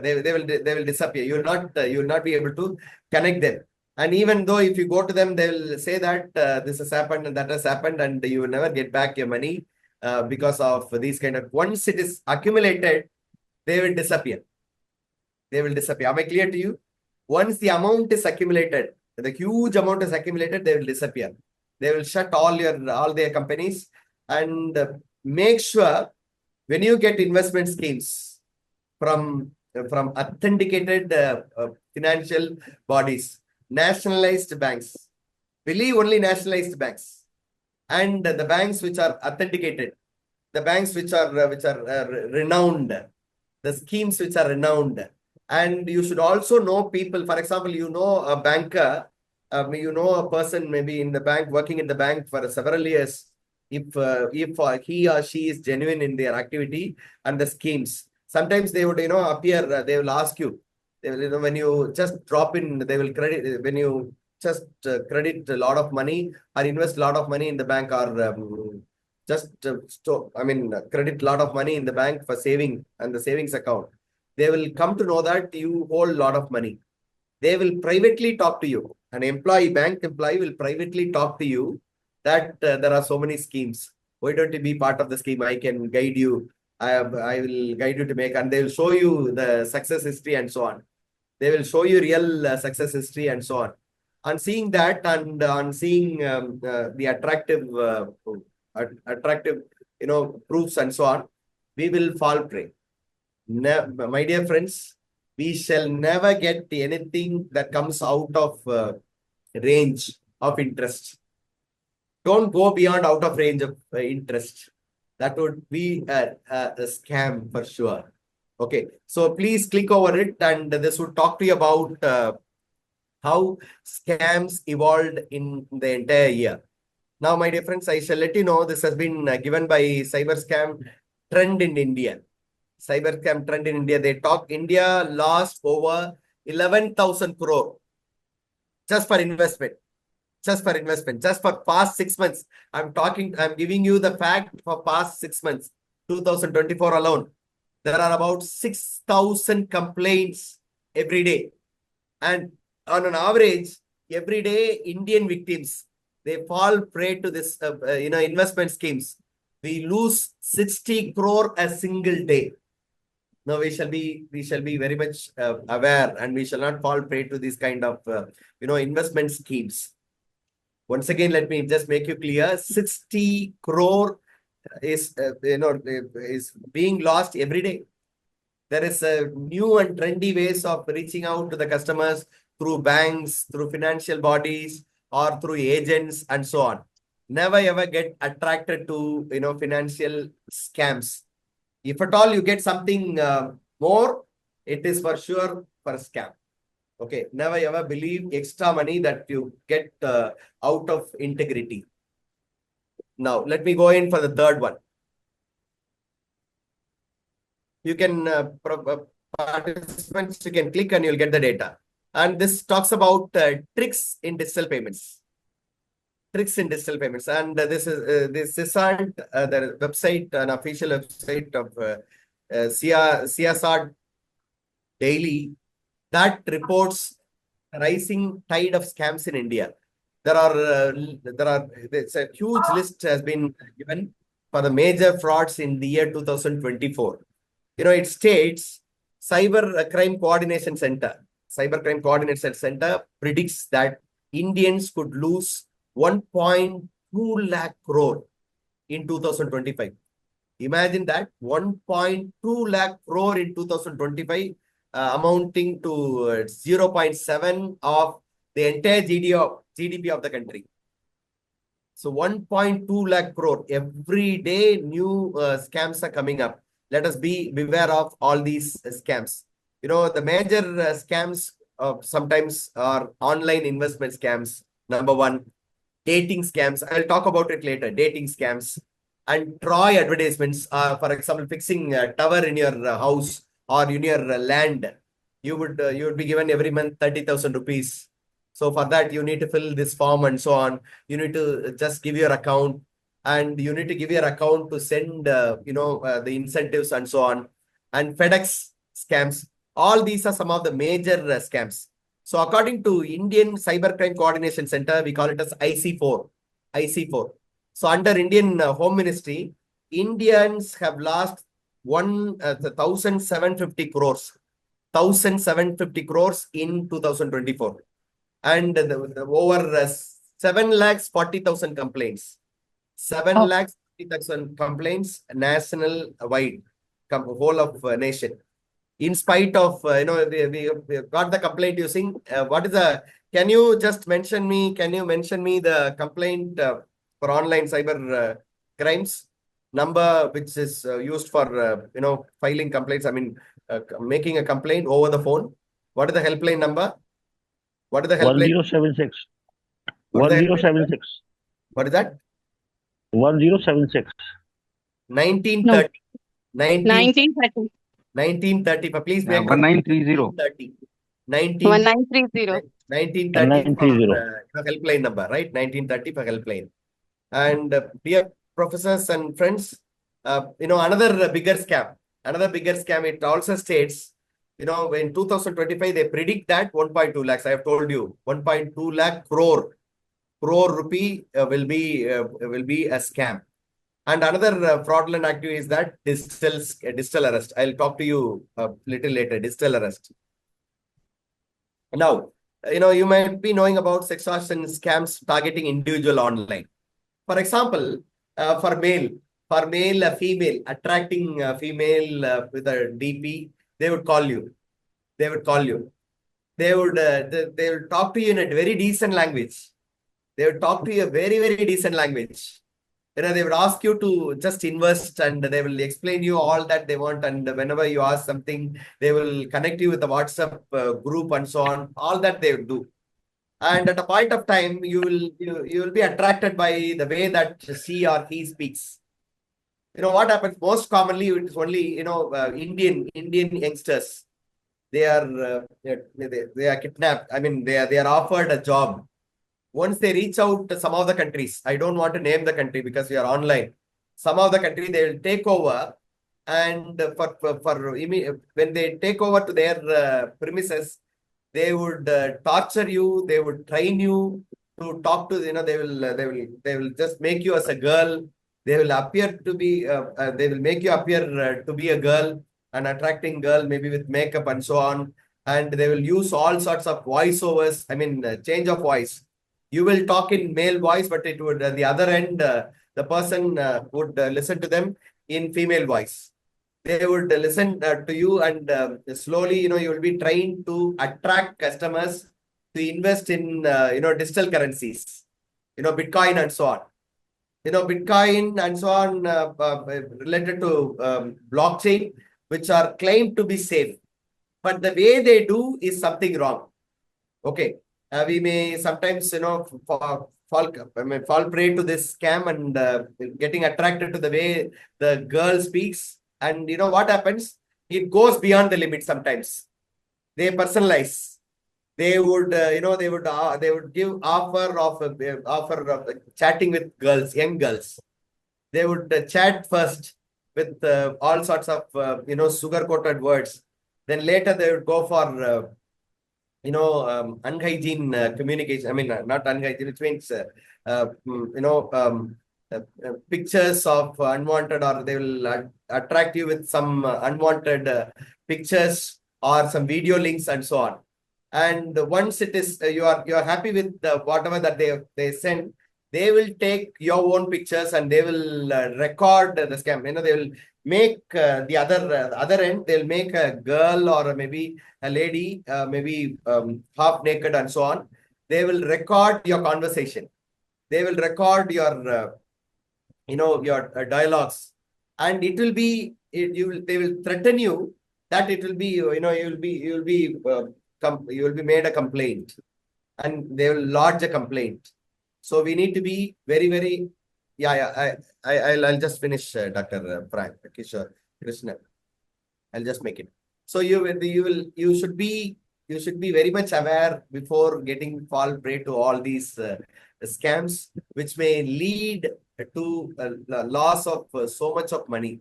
they will disappear. You will not be able to connect them. And even though if you go to them, they will say that this has happened and that has happened, and you will never get back your money because of these kind of. Once it is accumulated, they will disappear. They will disappear. Am I clear to you? Once the amount is accumulated, the huge amount is accumulated, they will disappear. They will shut all their companies. And make sure when you get investment schemes from authenticated financial bodies, nationalized banks, believe only nationalized banks, and the banks which are authenticated, the banks which are renowned, the schemes which are renowned. And you should also know people. For example, a banker, a person maybe in the bank, working in the bank for several years. If he or she is genuine in their activity and the schemes, Sometimes they would, appear, they will ask you, they will, when you just drop in, they will credit, when you just credit a lot of money or invest a lot of money in the bank or credit a lot of money in the bank for saving and the savings account. They will come to know that you hold a lot of money. They will privately talk to you. An employee, bank employee will privately talk to you that there are so many schemes. Why don't you be part of the scheme? I can guide you. I will guide you to make, and they will show you the success history and so on. They will show you real success history and so on. On seeing that and on seeing the attractive, proofs and so on, we will fall prey. My dear friends, we shall never get anything that comes out of range of interest. Don't go beyond out of range of interest. That would be a scam for sure. Okay, so please click over it, and this would talk to you about how scams evolved in the entire year. Now, my dear friends, I shall let you know this has been given by Cyber Scam Trend in India. Cyber Scam Trend in India. They talk India lost over 11,000 crore just for investment. Just for past 6 months. I'm giving you the fact for past 6 months, 2024 alone. There are about 6,000 complaints every day. And on an average, every day, Indian victims, they fall prey to this, investment schemes. We lose 60 crore a single day. Now we shall be very much aware, and we shall not fall prey to these kind of, investment schemes. Once again, let me just make you clear: 60 crore is being lost every day. There is a new and trendy ways of reaching out to the customers through banks, through financial bodies, or through agents and so on. Never ever get attracted to financial scams. If at all you get something more, it is for sure for a scam. Okay, never ever believe extra money that you get out of integrity. Now, let me go in for the third one. You can, participants, you can click and you'll get the data. And this talks about tricks in digital payments. Tricks in digital payments. And this isn't the website, an official website of CSR Daily that reports rising tide of scams in India. It's a huge list has been given for the major frauds in the year 2024. It states Cyber Crime Coordination Center predicts that Indians could lose 1.2 lakh crore in 2025. Imagine that, 1.2 lakh crore in 2025, amounting to 0.7 of the entire GDP of the country. So 1.2 lakh crore. Every day new scams are coming up. Let us beware of all these scams. The major scams sometimes are online investment scams. Number one, dating scams. I'll talk about it later. Dating scams and Troy advertisements. For example, fixing a tower in your house or in your land. You would be given every month 30,000 rupees. So for that, you need to fill this form and so on. You need to just give your account. And you need to give your account to send, the incentives and so on. And FedEx scams. All these are some of the major scams. So according to Indian Cybercrime Coordination Center, we call it as IC4. So under Indian Home Ministry, Indians have lost 1,750 crores. 1,750 crores in 2024. And over 7,40,000 complaints. 7,40,000 complaints national-wide, whole of nation. In spite of, we got the complaint using, can you mention me the complaint for online cyber crimes number, which is used for, filing complaints, making a complaint over the phone? What is the helpline number? What is the helpline? 1076. What is the 1076. What is that? 1076. 1930. 1930. 1930. Please make 1930. 1930. 1930 for 1930. helpline number, right? 1930 for helpline. And dear professors and friends, another bigger scam. It also states, in 2025, they predict that 1.2 lakhs. I have told you, 1.2 lakh crore rupee will be a scam. And another fraudulent activity is that digital arrest. I'll talk to you a little later. Digital arrest. Now, you might be knowing about sex extortion scams targeting individual online. For example, for male, a female, attracting a female with a DP, they would call you. They would talk to you in a very decent language. They would talk to you a very, very decent language. They would ask you to just invest, and they will explain you all that they want. And whenever you ask something, they will connect you with the WhatsApp group and so on. All that they will do. And at a point of time, you will be attracted by the way that she or he speaks. What happens most commonly? It is only Indian youngsters. They are kidnapped. I mean, they are offered a job. Once they reach out to some of the countries, I don't want to name the country because we are online. Some of the country they will take over, and when they take over to their premises, they would torture you. They would train you to talk to. They will just make you as a girl. They will appear to be. They will make you appear to be a girl, an attracting girl, maybe with makeup and so on. And they will use all sorts of voiceovers. I mean, change of voice. You will talk in male voice, but it would the other end, the person would listen to them in female voice. They would listen to you, and slowly, you will be trained to attract customers to invest in, digital currencies, Bitcoin and so on. Bitcoin and so on related to blockchain, which are claimed to be safe. But the way they do is something wrong. Okay. We may sometimes, fall prey to this scam and getting attracted to the way the girl speaks. And what happens? It goes beyond the limit sometimes. They personalize. They would, they would give offer of chatting with girls, young girls. They would chat first with all sorts of, sugar-coated words. Then later they would go for unhygiene communication. I mean, not unhygiene, which means, pictures of unwanted, or they will attract you with some unwanted pictures or some video links and so on. And once it is, you are happy with whatever that they send, they will take your own pictures and they will record the scam. They will make the other end, they'll make a girl or maybe a lady, maybe half naked and so on. They will record your conversation. They will record your, your dialogues, and it will be, they will threaten you that it will be, you will be made a complaint, and they will lodge a complaint. So we need to be very, very, I'll just finish, Dr. Frank Kishore Krishna. I'll just make it. So you should be very much aware before fall prey to all these scams, which may lead to loss of so much of money.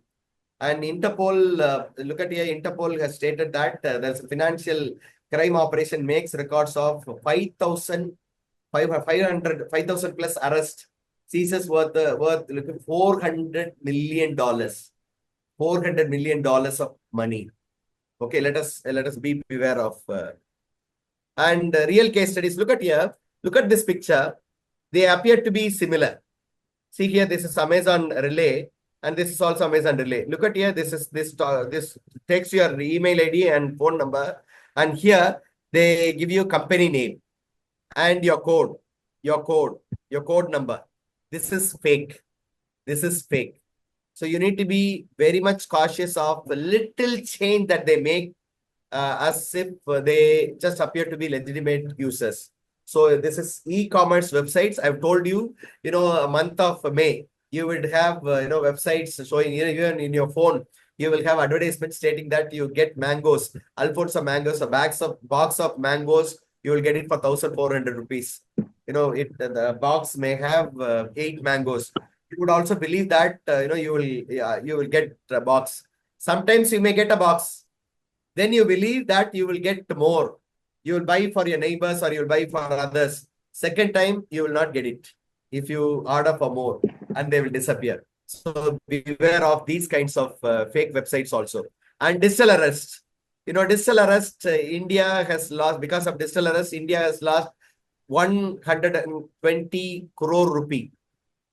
And Interpol, look at here, Interpol has stated that there's a financial crime operation makes records of 5,000 plus arrest, seizes worth $400 million. $400 million of money. Okay, let us be beware of. And real case studies. Look at here. Look at this picture. They appear to be similar. See here, this is Amazon Relay, and this is also Amazon Relay. Look at here. This takes your email ID and phone number, and here they give you company name and your code number. This is fake. So you need to be very much cautious of the little change that they make, as if they just appear to be legitimate users. So this is e-commerce websites. I've told you, a month of May, you would have, websites showing even in your phone. you will have advertisement stating that you get mangoes, Alfonso mangoes, a box of mangoes, you will get it for 1,400 rupees. The box may have 8 mangoes. You would also believe that you will get a box. Sometimes you may get a box. Then you believe that you will get more. You will buy for your neighbors or you will buy for others. Second time, you will not get it if you order for more and they will disappear. So beware of these kinds of fake websites also. And digital arrest. Digital arrest, India has lost, because of digital arrest, India has lost 120 crore rupee.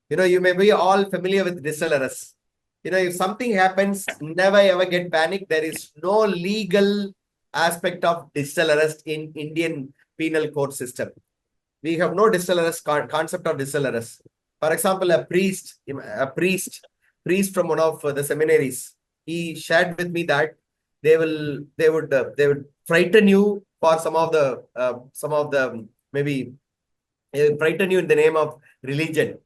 You may be all familiar with digital arrest. If something happens, never ever get panicked. There is no legal aspect of digital arrest in Indian penal court system. We have no digital arrest concept of digital arrest. For example, a priest from one of the seminaries, he shared with me that they would frighten you for some of the maybe frighten you in the name of religion.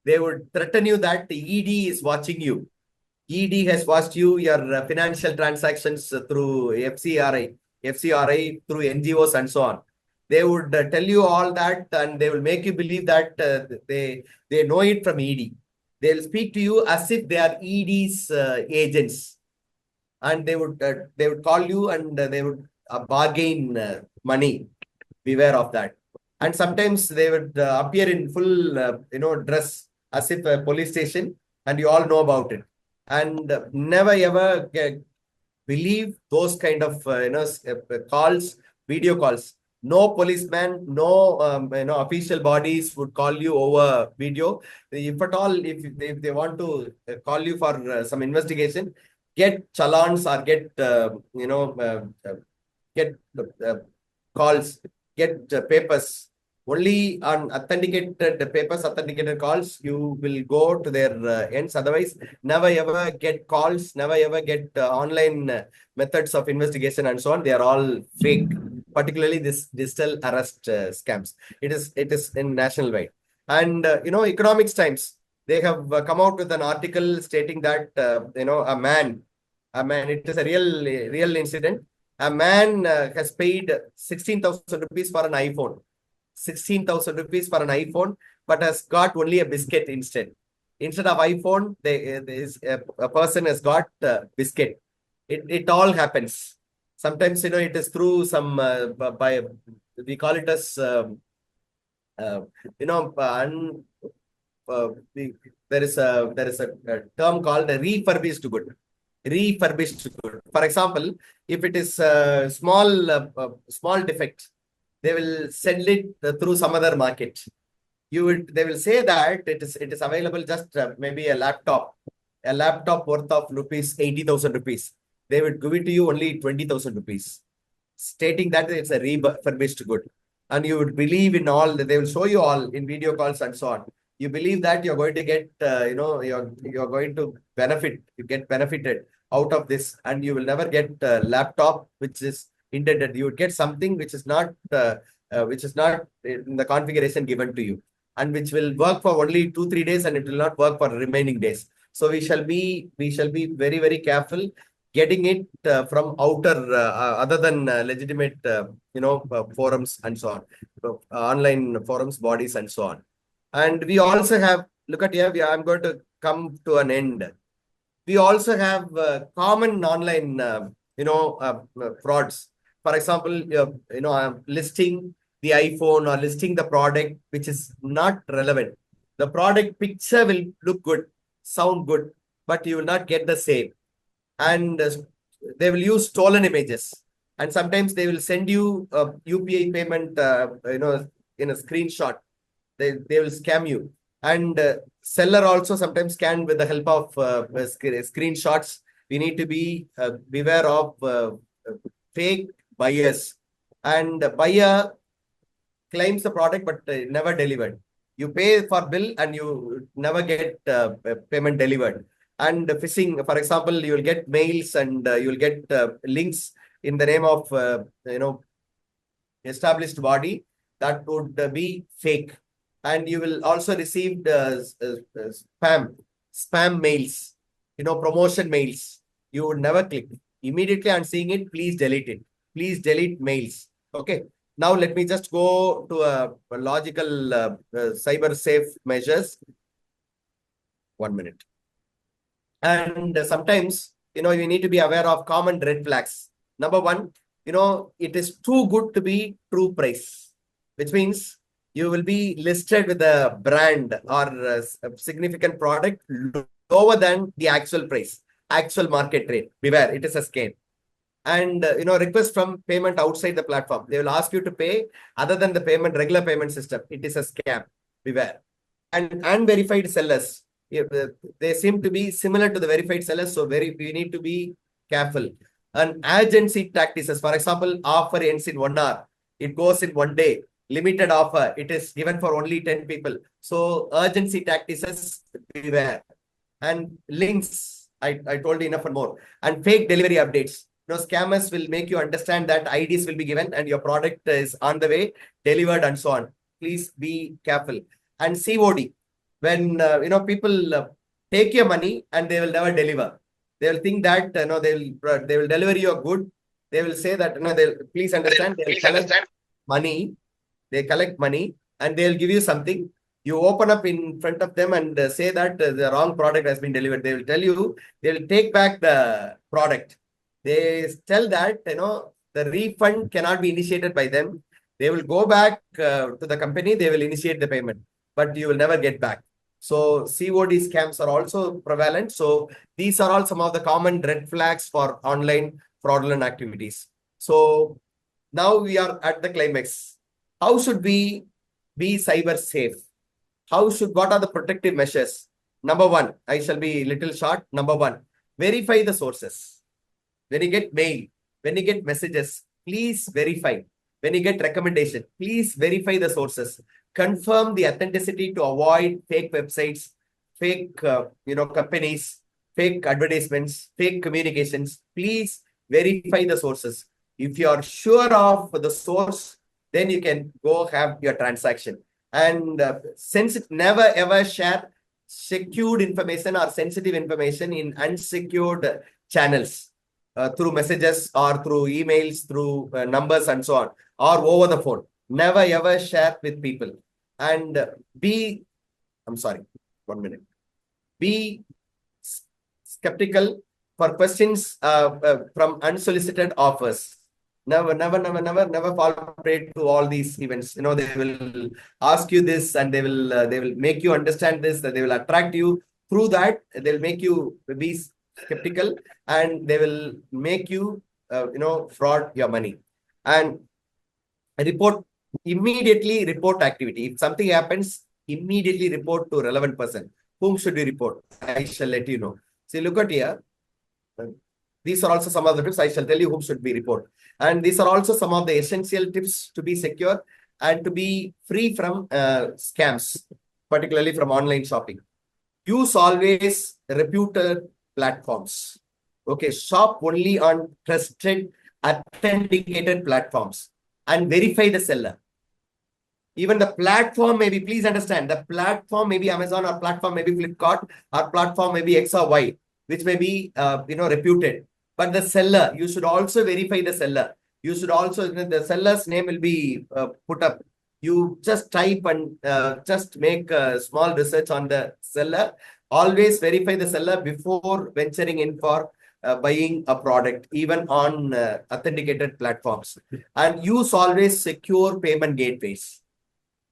They would threaten you that the ED is watching you. ED has watched your financial transactions through FCRI through NGOs and so on. They would tell you all that, and they will make you believe that they know it from ED. They will speak to you as if they are ED's agents, and they would call you and they would bargain money. Beware of that. And sometimes they would appear in full dress as if a police station, and you all know about it. And never ever believe those kind of calls, video calls. No policeman, no official bodies would call you over video. If at all, if they want to call you for some investigation, get challans or get calls, get papers. Only on authenticated papers, authenticated calls, you will go to their ends. Otherwise, never ever get calls, never ever get online methods of investigation and so on. They are all fake, particularly this digital arrest scams. It is in national wide. And, Economics Times, they have come out with an article stating that, a man, it is a real incident. A man has paid 16,000 rupees for an iPhone. 16,000 rupees for an iPhone, but has got only a biscuit instead. Instead of iPhone, a person has got biscuit. It all happens. Sometimes, it is through some, we call it as, there is a term called a refurbished good. Refurbished good. For example, if it is a small defect, they will send it through some other market. They will say that it is available just maybe a laptop worth of 80,000 rupees. They would give it to you only 20,000 rupees, stating that it's a refurbished good. And you would believe in all that. They will show you all in video calls and so on. You believe that you're going to get, you're going to benefit. You get benefited out of this, and you will never get a laptop which is intended. You would get something which is not in the configuration given to you, and which will work for only 2-3 days, and it will not work for the remaining days. So we shall be very, very careful getting it from outer other than legitimate forums and so on, online forums, bodies and so on. And we also have, look at here, I'm going to come to an end. We also have common online frauds. For example, listing the iPhone or listing the product which is not relevant. The product picture will look good, sound good, but you will not get the same. And they will use stolen images. And sometimes they will send you a UPI payment, in a screenshot. They will scam you. And seller also sometimes can with the help of screenshots. We need to be beware of fake buyers. And buyer claims the product but never delivered. You pay for bill and you never get payment delivered. And phishing, for example, you will get mails and you will get links in the name of established body that would be fake. And you will also receive spam mails, promotion mails. you would never click. Immediately on seeing it, please delete it. Please delete mails. Okay. Now let me just go to a logical cyber safe measures. 1 minute. And sometimes, you need to be aware of common red flags. Number one, it is too good to be true price, which means you will be listed with a brand or a significant product lower than the actual price, actual market rate. Beware, it is a scam. And request from payment outside the platform. They will ask you to pay other than the regular payment system. It is a scam. Beware. And unverified sellers. They seem to be similar to the verified sellers, so we need to be careful. And agency practices, for example, offer ends in 1 hour. It goes in 1 day. Limited offer. It is given for only 10 people. So urgency practices, beware. And links, I told you enough and more. And fake delivery updates. Scammers will make you understand that IDs will be given and your product is on the way, delivered and so on. Please be careful. And COD, when people take your money and they will never deliver. They will think that they will deliver you a good. They will say that they'll please understand. They will collect money. They collect money and they will give you something. You open up in front of them and say that the wrong product has been delivered. They will tell you. They will take back the product. They tell that the refund cannot be initiated by them. They will go back to the company. They will initiate the payment, but you will never get back. So COD scams are also prevalent. So these are all some of the common red flags for online fraudulent activities. So now we are at the climax. How should we be cyber safe? What are the protective measures? Number one, I shall be little short. Number one, verify the sources. When you get mail, when you get messages, please verify. When you get recommendation, please verify the sources. Confirm the authenticity to avoid fake websites, fake companies, fake advertisements, fake communications. Please verify the sources. If you are sure of the source, then you can go have your transaction. And never ever share secured information or sensitive information in unsecured channels. Through messages or through emails, through numbers and so on, or over the phone. Never ever share with people. And be 1 minute. Be skeptical for questions from unsolicited offers. Never fall prey to all these events. They will ask you this and they will make you understand this, that they will attract you. Through that, they'll make you be skeptical and they will make you fraud your money. And immediately report activity. If something happens, immediately report to relevant person. Whom should you report? I shall let you know. See, look at here. These are also some of the tips. I shall tell you whom should be report. And these are also some of the essential tips to be secure and to be free from scams, particularly from online shopping. Use always reputed platforms. Okay, shop only on trusted, authenticated platforms and verify the seller. Even the platform may be, please understand, the platform may be Amazon or platform may be Flipkart or platform may be X or Y, which may be, reputed. But the seller, you should also verify the seller. You should also, the seller's name will be put up. You just type and just make a small research on the seller. Always verify the seller before venturing in for buying a product, even on authenticated platforms. And use always secure payment gateways.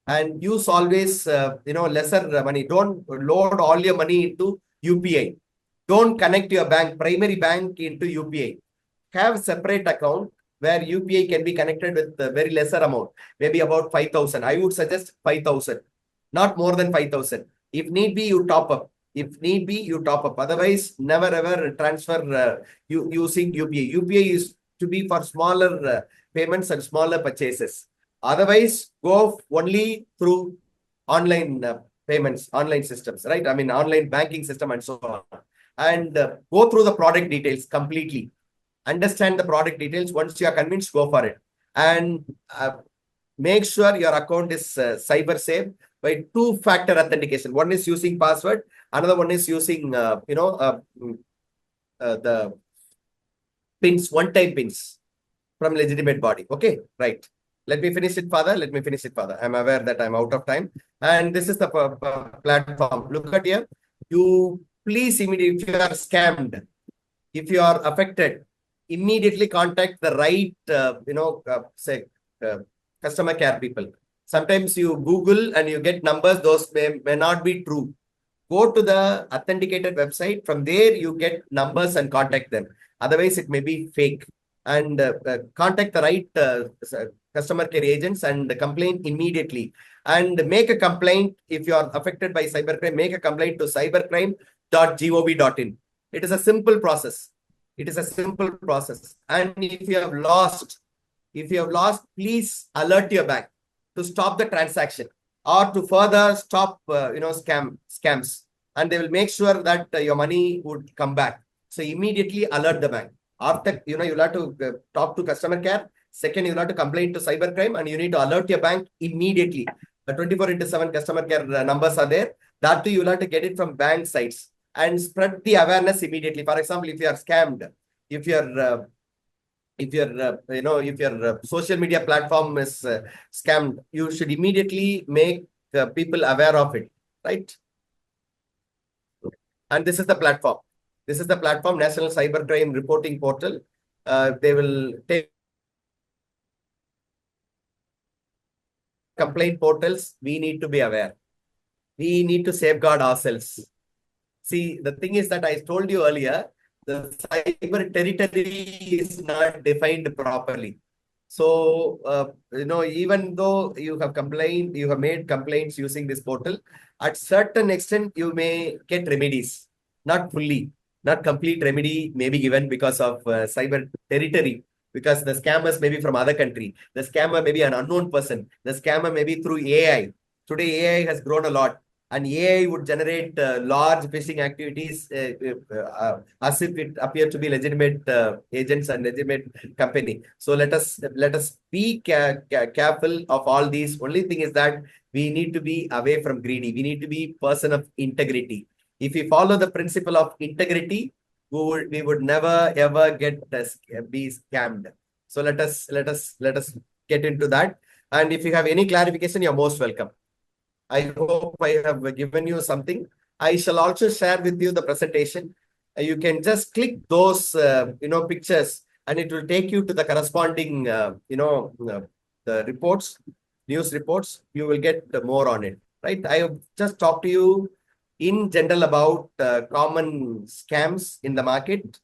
And use always, lesser money. Don't load all your money into UPI. Don't connect your primary bank into UPI. Have a separate account where UPI can be connected with a very lesser amount, maybe about 5,000. I would suggest 5,000, not more than 5,000. If need be, you top up. If need be, you top up. Otherwise, never ever transfer using UPI. UPI is to be for smaller payments and smaller purchases. Otherwise, go only through online payments, online systems, right? I mean, online banking system and so on. And go through the product details completely. Understand the product details. Once you are convinced, go for it. And make sure your account is cyber safe by two-factor authentication. One is using password. Another one is using, the pins, one-time pins from legitimate body. Okay, right. Let me finish it further. Let me finish it further. I'm aware that I'm out of time. And this is the platform. Look at here. You please immediately, if you are scammed, if you are affected, immediately contact the right, customer care people. Sometimes you Google and you get numbers, those may not be true. Go to the authenticated website. From there, you get numbers and contact them. Otherwise, it may be fake. And contact the right customer care agents and complain immediately. And make a complaint if you are affected by cybercrime. Make a complaint to cybercrime.gov.in. It is a simple process. It is a simple process. And if you have lost, please alert your bank to stop the transaction or to further stop, scams. And they will make sure that your money would come back. So immediately alert the bank. After, you'll have to talk to customer care. Second, you'll have to complain to cybercrime and you need to alert your bank immediately. The 24/7 customer care numbers are there. That too, you'll have to get it from bank sites and spread the awareness immediately. For example, if you are scammed, if your social media platform is scammed, you should immediately make people aware of it, right? And this is the platform. This is the platform, National Cybercrime Reporting Portal. They will take complaint portals. We need to be aware. We need to safeguard ourselves. See, the thing is that I told you earlier, the cyber territory is not defined properly. So, even though you have made complaints using this portal, at certain extent, you may get remedies, not fully, not complete remedy may be given because of cyber territory, because the scammers may be from other country. The scammer may be an unknown person. The scammer may be through AI. Today, AI has grown a lot. And AI would generate large phishing activities as if it appeared to be legitimate agents and legitimate company. So let us be careful of all these. Only thing is that we need to be away from greedy. We need to be person of integrity. If we follow the principle of integrity, we would never ever be scammed. So let us get into that. And if you have any clarification, you're most welcome. I hope I have given you something. I shall also share with you the presentation. You can just click those, pictures, and it will take you to the corresponding, the reports, news reports. You will get more on it, right? I have just talked to you in general about common scams in the market.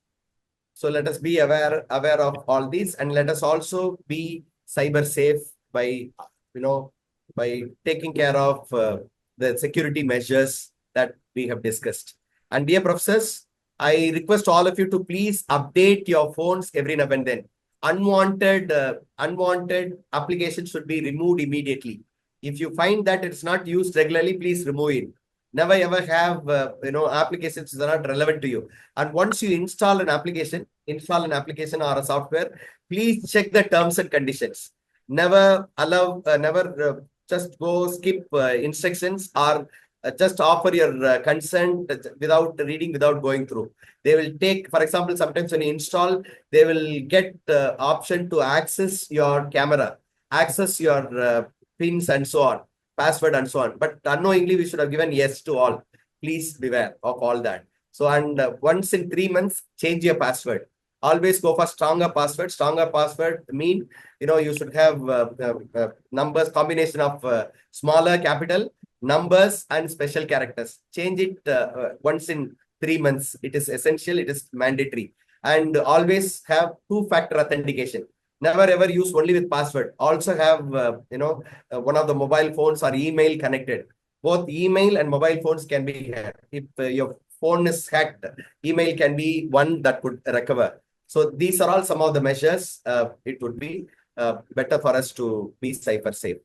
So let us be aware of all these, and let us also be cyber safe by, by taking care of the security measures that we have discussed. And dear professors, I request all of you to please update your phones every now and then. Unwanted applications should be removed immediately. If you find that it's not used regularly, please remove it. Never ever have applications that are not relevant to you. And once you install an application or a software, please check the terms and conditions. Never allow, just go skip instructions or just offer your consent without reading, without going through. They will take, for example, sometimes when you install, they will get the option to access your camera, access your pins and so on, password and so on. But unknowingly, we should have given yes to all. Please beware of all that. So, and once in 3 months, change your password. Always go for stronger password. Stronger password mean, you should have numbers, combination of smaller capital, numbers and special characters. Change it once in 3 months. It is essential. It is mandatory. And always have two-factor authentication. Never ever use only with password. Also have, one of the mobile phones or email connected. Both email and mobile phones can be hacked. If your phone is hacked, email can be one that could recover. So these are all some of the measures. It would be better for us to be cyber safe.